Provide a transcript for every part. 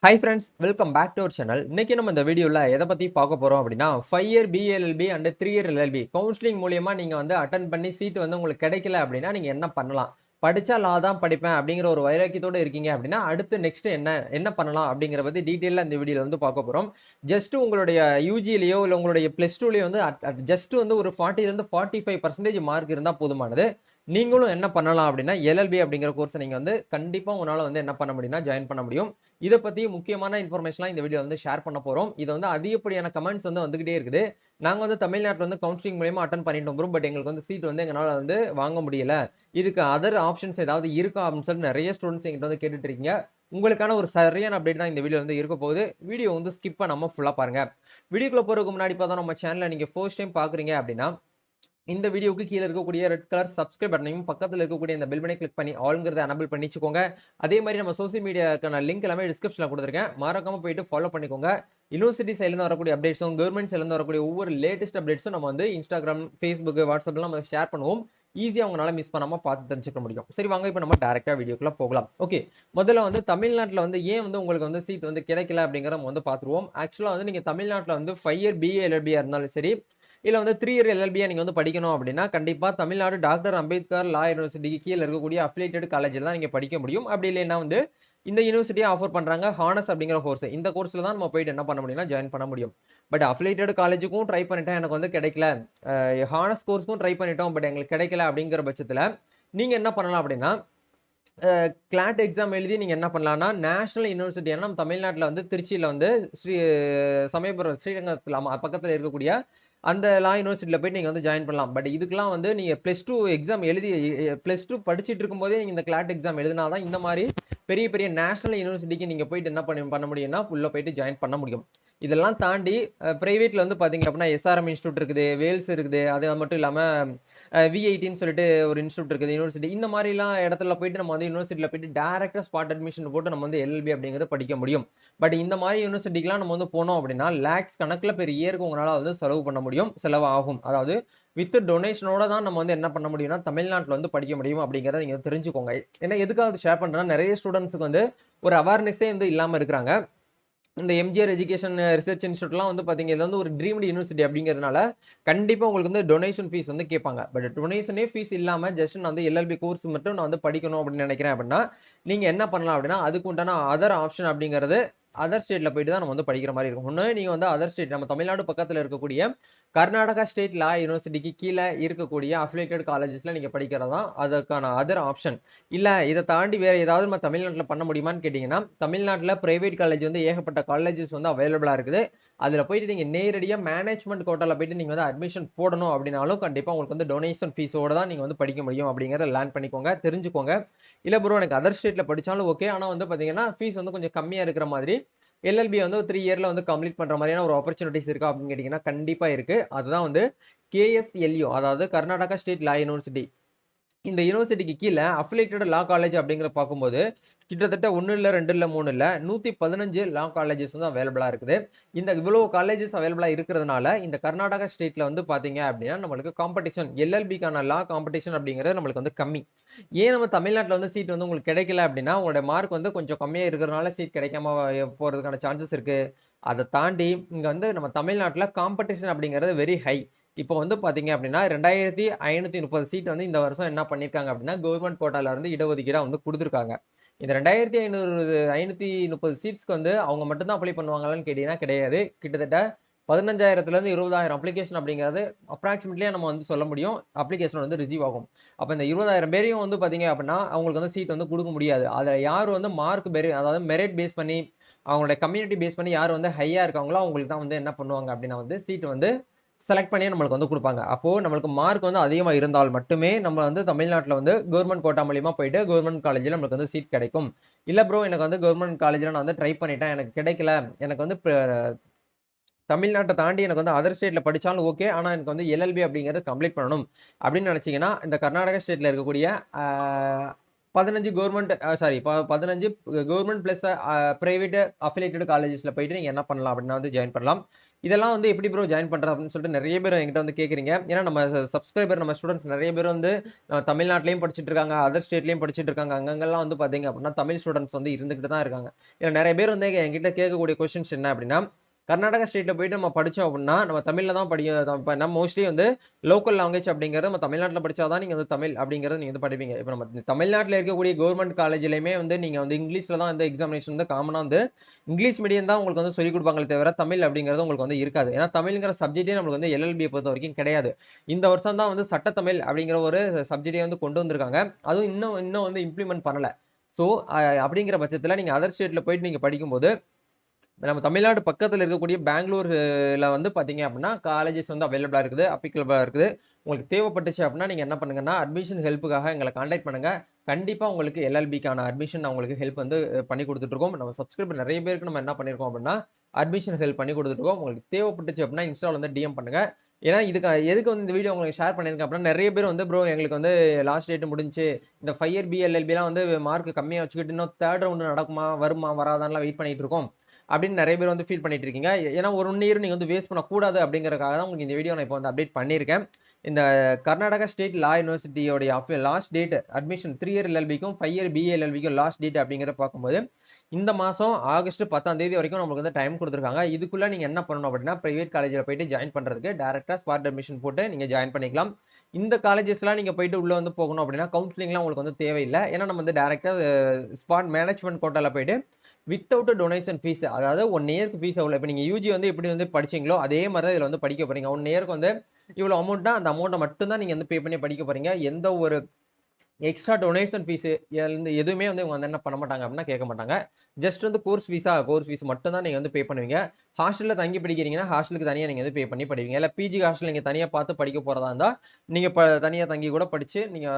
Hi friends, welcome back to our channel. இன்னைக்கு நம்ம இந்த வீடியோல எதை பத்தி பார்க்க போறோம் அப்படின்னா 5-year BLLB and 3-year LLB counselling மூலியமா நீங்க வந்து அட்டெண்ட் பண்ணி சீட் வந்து உங்களுக்கு கிடைக்கல அப்படின்னா நீங்க என்ன பண்ணலாம்? படிச்சா லா தான் படிப்பேன் அப்படிங்கிற ஒரு வைராக்கியத்தோட இருக்கீங்க அப்படின்னா அடுத்து நெக்ஸ்ட் என்ன பண்ணலாம் அப்படிங்கிற பத்தி டீடைலா இந்த வீடியோல வந்து பார்க்க போறோம். ஜஸ்ட் உங்களுடைய யூஜிலயோ இல்ல உங்களுடைய பிளஸ் டூலயோ வந்து ஜஸ்ட் வந்து ஒரு 40 இருந்து 45% மார்க் இருந்தா போதுமானது. நீங்களும் என்ன பண்ணலாம் அப்படின்னா எல்எல்பி அப்படிங்கிற கோர்ஸ் நீங்க வந்து கண்டிப்பா உங்களால வந்து என்ன பண்ண முடியும்னா ஜாயின் பண்ண முடியும். இதை பத்தி முக்கியமான இன்ஃபர்மேஷன்லாம் இந்த வீடியோ வந்து ஷேர் பண்ண போறோம். இது வந்து அதிகப்படியான கமெண்ட்ஸ் வந்து வந்துகிட்டே இருக்குது. நாங்க வந்து தமிழ்நாட்டில் வந்து கவுன்சிலிங் மூலமா அட்டன் பண்ணிட்டோம் ப்ரோ, பட் எங்களுக்கு வந்து சீட் வந்து எங்களால வந்து வாங்க முடியல. இதுக்கு அதர் ஆப்ஷன்ஸ் ஏதாவது இருக்கா அப்படின்னு சொல்லி நிறைய ஸ்டூடெண்ட்ஸ் எங்கிட்ட வந்து கேட்டுட்டு இருக்கீங்க. உங்களுக்கான ஒரு சரியான அப்டேட் தான் இந்த வீடியோ வந்து இருக்க போகுது. வீடியோ வந்து ஸ்கிப் பண்ணாம ஃபுல்லா பாருங்க. வீடியோக்குள்ள போறதுக்கு முன்னாடி பார்த்தா நம்ம சேனலை நீங்க ஃபர்ஸ்ட் டைம் பாக்குறீங்க அப்படின்னா இந்த வீடியோக்கு கீழே இருக்கக்கூடிய ரெட் கலர் சப்ஸ்கிரைப் பட்டனையும் பக்கத்தில் இருக்கக்கூடிய இந்த பெல் பட்டனை கிளிக் பண்ணி ஆல்ங்கிறத எனபிள் பண்ணிச்சுக்கோங்க. அதே மாதிரி நம்ம சோசியல் மீடியாக்கான லிங்க் எல்லாமே டிஸ்கிரிப்ஷன்ல கொடுத்துருக்கேன், மறக்காம போயிட்டு ஃபாலோ பண்ணிக்கோங்க. யூனிவர்சிட்டி சைட்ல இருந்து வரக்கூடிய அப்டேட்ஸும் கவர்மெண்ட் சைட்ல இருந்து வரக்கூடிய ஒவ்வொரு லேட்டஸ்ட் அப்டேட்ஸும் நம்ம வந்து இன்ஸ்டாகிராம், ஃபேஸ்புக், வாட்ஸ்அப்ல நம்ம ஷேர் பண்ணுவோம். ஈஸியா உங்களால மிஸ் பண்ணாம பார்த்து தெரிஞ்சுக்க முடியும். சரி வாங்க இப்போ நம்ம டைரக்டா வீடியோக்குள்ள போகலாம். ஓகே, முதல்ல வந்து தமிழ்நாட்டில் வந்து ஏன் வந்து உங்களுக்கு வந்து சீட் வந்து கிடைக்கல அப்படிங்கிற நம்ம வந்து பார்த்துருவோம். ஆக்சுவலா வந்து நீங்க தமிழ்நாட்டில் வந்து 5-year BA LLB இருந்தாலும் சரி இல்ல வந்து 3-year LLB நீங்க வந்து படிக்கணும் அப்படின்னா கண்டிப்பா தமிழ்நாடு டாக்டர் அம்பேத்கர் லா யூனிவர்சிட்டிக்கு கீழே இருக்கக்கூடிய அஃபிலியேட்டட் காலேஜில் தான் நீங்க படிக்க முடியும். அப்படி இல்லைன்னா வந்து இந்த யூனிவர்சிட்டியை ஆஃபர் பண்றாங்க ஹானஸ் அப்படிங்கிற கோர்ஸ். இந்த கோர்ஸ்ல தான் நம்ம போயிட்டு என்ன பண்ண முடியும்னா ஜாயின் பண்ண முடியும். பட் அஃபிலியேட்டட் காலேஜுக்கும் ட்ரை பண்ணிட்டேன், எனக்கு வந்து கிடைக்கல. ஹானஸ் கோர்ஸ்க்கும் ட்ரை பண்ணிட்டோம், பட் எங்களுக்கு கிடைக்கல அப்படிங்கிற பட்சத்துல நீங்க என்ன பண்ணலாம் அப்படின்னா கிளாட் எக்ஸாம் எழுதி நீங்க என்ன பண்ணலாம்னா நேஷனல் யூனிவர்சிட்டி நம்ம தமிழ்நாட்டில் வந்து திருச்சியில வந்து ஸ்ரீ சமயபுரம் ஸ்ரீரங்கத்தில் பக்கத்தில் இருக்கக்கூடிய அந்த லா யூனிவர்சிட்டியில போய் நீங்க வந்து ஜாயின் பண்ணலாம். பட் இதுக்கெல்லாம் வந்து நீங்க +2 எக்ஸாம் எழுதி +2 படிச்சுட்டு இருக்கும் போதே நீங்க இந்த கிளாட் எக்ஸாம் எழுதினாதான் இந்த மாதிரி பெரிய பெரிய நேஷனல் யூனிவர்சிட்டிக்கு நீங்க போயிட்டு என்ன பண்ண முடியும்னா உள்ள போயிட்டு ஜாயின் பண்ண முடியும். இதெல்லாம் தாண்டி பிரைவேட்ல வந்து பாத்தீங்க அப்படின்னா எஸ்ஆர்எம் இன்ஸ்டியூட் இருக்குது, வேல்ஸ் இருக்குது, அது மட்டும் இல்லாம V18 சொல்லிட்டு ஒரு இன்ஸ்டியூட் இருக்குது யூனிவர்சிட்டி. இந்த மாதிரி எல்லாம் இடத்துல போயிட்டு நம்ம வந்து யூனிவர்சிட்டியில போயிட்டு டைரக்டா ஸ்பாட் அட்மிஷன் போட்டு நம்ம வந்து எல்எல்பி அப்படிங்கிறத படிக்க முடியும். பட் இந்த மாதிரி யூனிவர்சிட்டிக்கெல்லாம் நம்ம வந்து போனோம் அப்படின்னா லேக்ஸ் கணக்குல பெரிய இயருக்கு உங்களால வந்து செலவு பண்ண முடியும், செலவு ஆகும். அதாவது வித் டொனேஷனோட தான் நம்ம வந்து என்ன பண்ண முடியும்னா தமிழ்நாட்டில் வந்து படிக்க முடியும் அப்படிங்கிறத நீங்க தெரிஞ்சுக்கோங்க. ஏன்னா எதுக்காக ஷேர் பண்றேன்னா நிறைய ஸ்டூடெண்ட்ஸுக்கு வந்து ஒரு அவேர்னஸே வந்து இல்லாம இருக்கிறாங்க. இந்த எம்ஜிஆர் எஜுகேஷன் ரிசர்ச் இன்ஸ்டியூட்லாம் வந்து பாத்தீங்க இது வந்து ஒரு ட்ரீம்டு யூனிவர்சிட்டி அப்படிங்கிறதுனால கண்டிப்பா உங்களுக்கு வந்து டொனேஷன் ஃபீஸ் வந்து கேட்பாங்க. பட் டொனேஷனே ஃபீஸ் இல்லாம ஜஸ்ட் நான் வந்து எல்எல்பி கோர்ஸ் மட்டும் நான் வந்து படிக்கணும் அப்படின்னு நினைக்கிறேன் அப்படின்னா நீங்க என்ன பண்ணலாம் அப்படின்னா அதுக்கு உண்டான அதர் ஆப்ஷன் அப்படிங்கிறது அதர் ஸ்டேட்ல போயிட்டு தான் நம்ம வந்து படிக்கிற மாதிரி இருக்கும். ஒண்ணு நீங்க வந்து அதர் ஸ்டேட் நம்ம தமிழ்நாடு பக்கத்துல இருக்கக்கூடிய கர்நாடகா ஸ்டேட் லா யூனிவர்சிட்டிக்கு கீழே இருக்கக்கூடிய அஃபிலியேட்டட் காலேஜஸ்ல நீங்க படிக்கிறதா அதுக்கான அதர் ஆப்ஷன். இல்ல இதை தாண்டி வேற ஏதாவது நம்ம தமிழ்நாட்டில் பண்ண முடியுமான்னு கேட்டீங்கன்னா தமிழ்நாட்டில் பிரைவேட் காலேஜ் வந்து ஏகப்பட்ட காலேஜஸ் வந்து அவைலபிளா இருக்குது. அதுல போயிட்டு நீங்க நேரடியா மேனேஜ்மெண்ட் கோட்டால போயிட்டு நீங்க வந்து அட்மிஷன் போடணும் அப்படின்னாலும் கண்டிப்பா உங்களுக்கு வந்து டொனேஷன் ஃபீஸோட தான் நீங்க வந்து படிக்க முடியும் அப்படிங்கறத லேர்ன் பண்ணிக்கோங்க, தெரிஞ்சுக்கோங்க. இல்ல ப்ரோ எனக்கு அதர் ஸ்டேட்ல படிச்சாலும் ஓகே, ஆனா வந்து பாத்தீங்கன்னா ஃபீஸ் வந்து கொஞ்சம் கம்மியா இருக்கிற மாதிரி எல்எல்பி வந்து 3 இயர்ல வந்து கம்ப்ளீட் பண்ற மாதிரியான ஒரு ஆப்பர்ச்சுனிட்டிஸ் இருக்கா அப்படின்னு கேட்டீங்கன்னா கண்டிப்பா இருக்கு. அதுதான் வந்து KSLU, அதாவது கர்நாடகா ஸ்டேட் லா யூனிவர்சிட்டி. இந்த யூனிவர்சிட்டிக்கு கீழே அஃபிலியேட்டட் லா காலேஜ் அப்படிங்கிற பார்க்கும்போது கிட்டத்தட்ட 1 இல்ல 2 இல்ல 3 இல்ல 115 லா காலேஜஸ் வந்து அவைலபிளா இருக்குது. இந்த இவ்வளவு காலேஜஸ் அவைலபிளா இருக்கிறதுனால இந்த கர்நாடகா ஸ்டேட்ல வந்து பாத்தீங்க அப்படின்னா நம்மளுக்கு காம்படிஷன் எல்எல்பிக்கான லா காம்படிஷன் அப்படிங்கிறது நம்மளுக்கு வந்து கம்மி. ஏன் நம்ம தமிழ்நாட்டில் வந்து சீட் வந்து உங்களுக்கு கிடைக்கல அப்படின்னா உங்களோட மார்க் வந்து கொஞ்சம் கம்மியா இருக்கிறதுனால சீட் கிடைக்காம போறதுக்கான சான்சஸ் இருக்கு. அதை தாண்டி இங்க வந்து நம்ம தமிழ்நாட்டில் காம்படிஷன் அப்படிங்கிறது வெரி ஹை. இப்போ வந்து பாத்தீங்க அப்படின்னா 2530 சீட் வந்து இந்த வருஷம் என்ன பண்ணிருக்காங்க அப்படின்னா கவர்மெண்ட் கோட்டால இருந்து இடஒதுக்கீடா வந்து கொடுத்துருக்காங்க. இந்த 2530 சீட்ஸ்க்கு வந்து அவங்க மட்டும் தான் அப்ளை பண்ணுவாங்களான்னு கேட்டீங்கன்னா கிடையாது. கிட்டத்தட்ட 15,000ல இருந்து 20,000 அப்ளிகேஷன் அப்படிங்கிறது அப்ராக்சிமேட்லியா நம்ம வந்து சொல்ல முடியும் அப்ளிகேஷன் வந்து ரிசீவ் ஆகும். அப்ப இந்த 20,000 பேரையும் வந்து பாத்தீங்க அப்படின்னா அவங்களுக்கு வந்து சீட் வந்து கொடுக்க முடியாது. அதுல யார் வந்து மார்க் அதாவது மெரிட் பேஸ் பண்ணி அவங்களோட கம்யூனிட்டி பேஸ் பண்ணி யார் வந்து ஹையா இருக்காங்களோ அவங்களுக்கு தான் வந்து என்ன பண்ணுவாங்க அப்படின்னா வந்து சீட் வந்து செலக்ட் பண்ணி நம்மளுக்கு வந்து கொடுப்பாங்க. அப்போ நம்மளுக்கு மார்க் வந்து அதிகமா இருந்தால் மட்டுமே நம்ம வந்து தமிழ்நாட்டில் வந்து கவர்மெண்ட் கோட்டா மூலியமா போயிட்டு கவர்மெண்ட் காலேஜ்ல நம்மளுக்கு வந்து சீட் கிடைக்கும். இல்ல ப்ரோ எனக்கு வந்து கவர்மெண்ட் காலேஜ்ல நான் வந்து ட்ரை பண்ணிட்டேன், எனக்கு கிடைக்கல, எனக்கு வந்து தமிழ்நாட்டை தாண்டி எனக்கு வந்து அதர் ஸ்டேட்ல படிச்சாலும் ஓகே, ஆனா எனக்கு வந்து எல்எல்பி அப்படிங்கறது கம்ப்ளீட் பண்ணணும் அப்படின்னு நினைச்சீங்கன்னா இந்த கர்நாடகா ஸ்டேட்ல இருக்கக்கூடிய 15 government 15 government plus private affiliated காலேஜஸ்ல போயிட்டு நீங்க என்ன பண்ணலாம் அப்படின்னா வந்து ஜாயின் பண்ணலாம். இதெல்லாம் வந்து எப்படி ப்ரோ ஜாயின் பண்றது அப்படின்னு சொல்லிட்டு நிறைய பேர் என்கிட்ட வந்து கேக்குறீங்க. ஏன்னா நம்ம சப்ஸ்கிரைபர் நம்ம ஸ்டூடெண்ட்ஸ் நிறைய பேர் வந்து தமிழ்நாட்டிலையும் படிச்சுட்டு இருக்காங்க, அதர் ஸ்டேட்லயும் படிச்சுட்டு இருக்காங்க. அங்கங்கெல்லாம் வந்து பாத்தீங்க அப்படின்னா தமிழ் ஸ்டூடெண்ட்ஸ் வந்து இருந்துகிட்டு தான் இருக்காங்க. இல்ல நிறைய பேர் வந்து என்கிட்ட கேட்கக்கூடிய கொஸ்டின்ஸ் என்ன அப்படின்னா, கர்நாடகா ஸ்டேட்ல போயிட்டு நம்ம படிச்சோம் அப்படின்னா நம்ம தமிழ்ல தான் நம்ம மோஸ்ட்லி வந்து லோக்கல் லாங்குவேஜ் அப்படிங்கிறது நம்ம தமிழ்நாட்டில் படிச்சாதான் நீங்க வந்து தமிழ் அப்படிங்கறது நீங்க வந்து படிப்பீங்க. இப்போ நம்ம தமிழ்நாட்டில் இருக்கக்கூடிய கவர்மெண்ட் காலேஜ்லயுமே வந்து நீங்க வந்து இங்கிலீஷ்ல தான் வந்து எக்ஸாமினேஷன் வந்து காமனா வந்து இங்கிலீஷ் மீடியம் தான் உங்களுக்கு வந்து சொல்லிக் கொடுப்பாங்களே தவிர தமிழ் அப்படிங்கிறது உங்களுக்கு வந்து இருக்காது. ஏன்னா தமிழ்ங்கிற சப்ஜெக்டே நம்மளுக்கு வந்து எல்எல்பியை பொறுத்த வரைக்கும் கிடையாது. இந்த வருஷம் தான் வந்து சட்டத்தமிழ் அப்படிங்கிற ஒரு சப்ஜெக்டே வந்து கொண்டு வந்திருக்காங்க. அதுவும் இன்னும் வந்து இம்ப்ளிமெண்ட் பண்ணல. ஸோ அப்படிங்கிற பட்சத்துல நீங்க அதர் ஸ்டேட்ல போயிட்டு நீங்க படிக்கும்போது நம்ம தமிழ்நாடு பக்கத்துல இருக்கக்கூடிய பெங்களூர்ல வந்து பாத்தீங்க அப்படின்னா காலேஜஸ் வந்து அவைலபிளா இருக்குது, அப்ளிகபிளா இருக்குது. உங்களுக்கு தேவைப்பட்டுச்சு அப்படின்னா நீங்க என்ன பண்ணுங்கன்னா அட்மிஷன் ஹெல்ப்புக்காக எங்களை கான்டாக்ட் பண்ணுங்க. கண்டிப்பா உங்களுக்கு எல்எல்பிக்கான அட்மிஷன் உங்களுக்கு ஹெல்ப் வந்து பண்ணி கொடுத்துட்டு இருக்கோம். நம்ம சப்ஸ்கிரைபர் நிறைய பேருக்கு நம்ம என்ன பண்ணிருக்கோம் அப்படின்னா அட்மிஷன் ஹெல்ப் பண்ணி கொடுத்துட்டு இருக்கோம். உங்களுக்கு தேவைப்பட்டுச்சு அப்படின்னா இன்ஸ்டால வந்து டிஎம் பண்ணுங்க. ஏன்னா இதுக்கு எதுக்கு வந்து இந்த வீடியோ உங்களுக்கு ஷேர் பண்ணிருக்கேன் அப்படின்னா நிறைய பேர் வந்து ப்ரோ எங்களுக்கு வந்து லாஸ்ட் டேட் முடிஞ்சு இந்த 5 இயர் பிஎல்எல்பி எல்லாம் வந்து மார்க் கம்மியா வச்சுக்கிட்டு இன்னும் தேர்ட் ரவுண்ட் நடக்குமா வருமா வராதான்லாம் வெயிட் பண்ணிட்டு இருக்கோம் அப்படின்னு நிறைய பேர் வந்து ஃபீல் பண்ணிட்டு இருக்கீங்க. ஏன்னா ஒரு 1 இயர் நீங்க வந்து வேஸ்ட் பண்ணக்கூடாது அப்படிங்கறதுக்காக தான் உங்களுக்கு இந்த வீடியோ நான் இப்போ வந்து அப்டேட் பண்ணியிருக்கேன். இந்த கர்நாடகா ஸ்டேட் லா யூனிவர்சிட்டியோடைய லாஸ்ட் டேட் அட்மிஷன் 3 இயர் எல்எல்பிக்கும் 5 இயர் பிஎல்எல்பிக்கும் லாஸ்ட் டேட் அப்படிங்கிறத பார்க்கும்போது இந்த மாசம் ஆகஸ்ட் 10ஆம் தேதி வரைக்கும் நமக்கு வந்து டைம் கொடுத்துருக்காங்க. இதுக்குள்ள நீங்க என்ன பண்ணணும் அப்படின்னா பிரைவேட் காலேஜில் போயிட்டு ஜாயின் பண்றதுக்கு டைரக்டா ஸ்பாட் அட்மிஷன் போட்டு நீங்க ஜாயின் பண்ணிக்கலாம். இந்த காலேஜஸ்லாம் நீங்க போயிட்டு உள்ள வந்து போகணும் அப்படின்னா கவுன்சிலிங்லாம் உங்களுக்கு வந்து தேவையில்லை. ஏன்னா நம்ம வந்து டைரக்டா ஸ்பாட் மேனேஜ்மெண்ட் கோட்டால போயிட்டு வித்தவுட் டொனேஷன் ஃபீஸ், அதாவது 1 இயருக்கு ஃபீஸ் எவ்வளோ, இப்போ நீங்கள் யூஜி வந்து எப்படி வந்து படிச்சீங்களோ அதே மாதிரி தான் இதில் வந்து படிக்க போறீங்க. 1 இயருக்கு வந்து இவ்வளோ அமௌண்ட்னா அந்த அமௌண்ட்டை மட்டும் தான் நீங்கள் வந்து பே பண்ணி படிக்க போறீங்க. எந்த ஒரு எக்ஸ்ட்ரா டொனேஷன் ஃபீஸ் எதுவுமே வந்து இவங்க வந்து என்ன பண்ண மாட்டாங்க அப்படின்னா கேட்க மாட்டாங்க. ஜஸ்ட் வந்து கோர்ஸ் ஃபீஸ் மட்டும் தான் நீங்க வந்து பே பண்ணுவீங்க. ஹாஸ்டல்ல தங்கி படிக்கிறீங்கன்னா ஹாஸ்டலுக்கு தனியா நீங்க வந்து பே பண்ணி படிவீங்க. இல்ல பிஜி ஹாஸ்டல் நீங்க தனியா பார்த்து படிக்க போறதா இருந்தா நீங்க தனியா தங்கி கூட படிச்சு நீங்க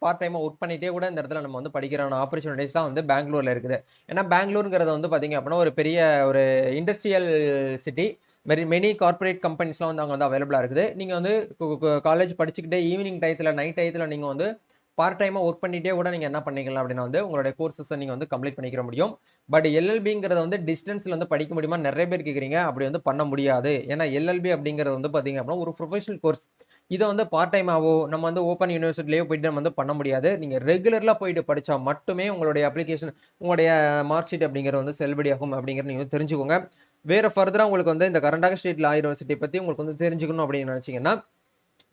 பார்ட் டைமா ஒர்க் பண்ணிட்டே கூட இந்த இடத்துல நம்ம வந்து படிக்கிற ஆப்பர்ச்சுனிட்டிஸ் தான் வந்து பெங்களூர்ல இருக்குது. ஏன்னா பெங்களூருங்கிறது வந்து பாத்தீங்க அப்படின்னா ஒரு பெரிய ஒரு இண்டஸ்ட்ரியல் சிட்டி. மெனி கார்பரேட் கம்பெனிஸ்லாம் வந்து அங்கே வந்து அவைலபிளா இருக்குது. நீங்க வந்து காலேஜ் படிச்சுக்கிட்டே ஈவினிங் டயத்துல நைட் டயத்துல நீங்க வந்து பார்ட் டைமா ஒர்க் பண்ணிட்டே கூட நீங்க என்ன பண்ணிக்கலாம் அப்படின்னா வந்து உங்களுடைய கோர்சஸ் நீங்க வந்து கம்ப்ளீட் பண்ணிக்கிற முடியும். பட் எல்எல்பிங்கிறத வந்து டிஸ்டன்ஸ்ல வந்து படிக்க முடியுமா நிறைய பேர் கேக்குறீங்க. அப்படி வந்து பண்ண முடியாது. ஏன்னா எல்எல்பி அப்படிங்கிறது வந்து பாத்தீங்க அப்படின்னா ஒரு ப்ரொஃபஷனல் கோர்ஸ். இதை வந்து பார்ட் டைமாவோ நம்ம வந்து ஓப்பன் யூனிவர்சிட்டிலேயோ போயிட்டு நம்ம வந்து பண்ண முடியாது. நீங்க ரெகுலர்ல போயிட்டு படிச்சா மட்டுமே உங்களுடைய அப்ளிகேஷன் உங்களுடைய மார்க் ஷீட் அப்படிங்கிறது வந்து செல்லுபடியாகும் அப்படிங்கிறது நீங்க தெரிஞ்சுக்கோங்க. வேற ஃபர்தரா உங்களுக்கு வந்து இந்த கர்நாடகா ஸ்டேட் லா யூனிவர்சிட்டி பத்தி உங்களுக்கு வந்து தெரிஞ்சுக்கணும் அப்படின்னு நினைச்சீங்கன்னா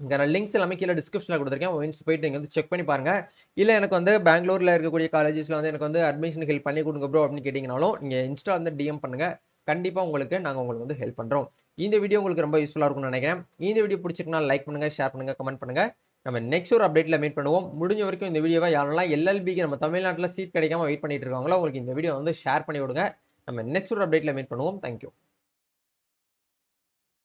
இங்க லிங்க்ஸ் எல்லாமே கீழே டிஸ்கிரிப்ஷன்ல கொடுத்துருக்கேன். ஒன்ஸ் போயிட்டு நீங்க வந்து செக் பண்ணி பாருங்க. இல்ல எனக்கு வந்து பெங்களூர்ல இருக்கக்கூடிய காலேஜஸ்ல வந்து எனக்கு வந்து அட்மிஷன் ஹெல்ப் பண்ணி கொடுங்க ப்ரோ அப்படின்னு கேட்டீங்கனாலும் நீங்க இன்ஸ்டா வந்து டிஎம் பண்ணுங்க. கண்டிப்பா நாங்க உங்களுக்கு வந்து ஹெல்ப் பண்றோம். இந்த வீடியோ உங்களுக்கு ரொம்ப யூஸ்ஃபுல்லா இருக்கும்னு நினைக்கிறேன். இந்த வீடியோ பிடிச்சிருக்கா லைக் பண்ணுங்க, ஷேர் பண்ணுங்க, கமெண்ட் பண்ணுங்க. நம்ம நெக்ஸ்ட் ஒரு அப்டேட்ல மீட் பண்ணுவோம். முடிஞ்ச வரைக்கும் இந்த வீடியோவை யாரெல்லாம் எல்எல்பிக்கு நம்ம தமிழ்நாட்டில் சீட் கிடைக்காம வெயிட் பண்ணிட்டு இருக்காங்களோ அவங்களுக்கு இந்த வீடியோ வந்து ஷேர் பண்ணி விடுங்க. நம்ம நெக்ஸ்ட் ஒரு அப்டேட்ல மீட் பண்ணுவோம். தேங்க்யூ.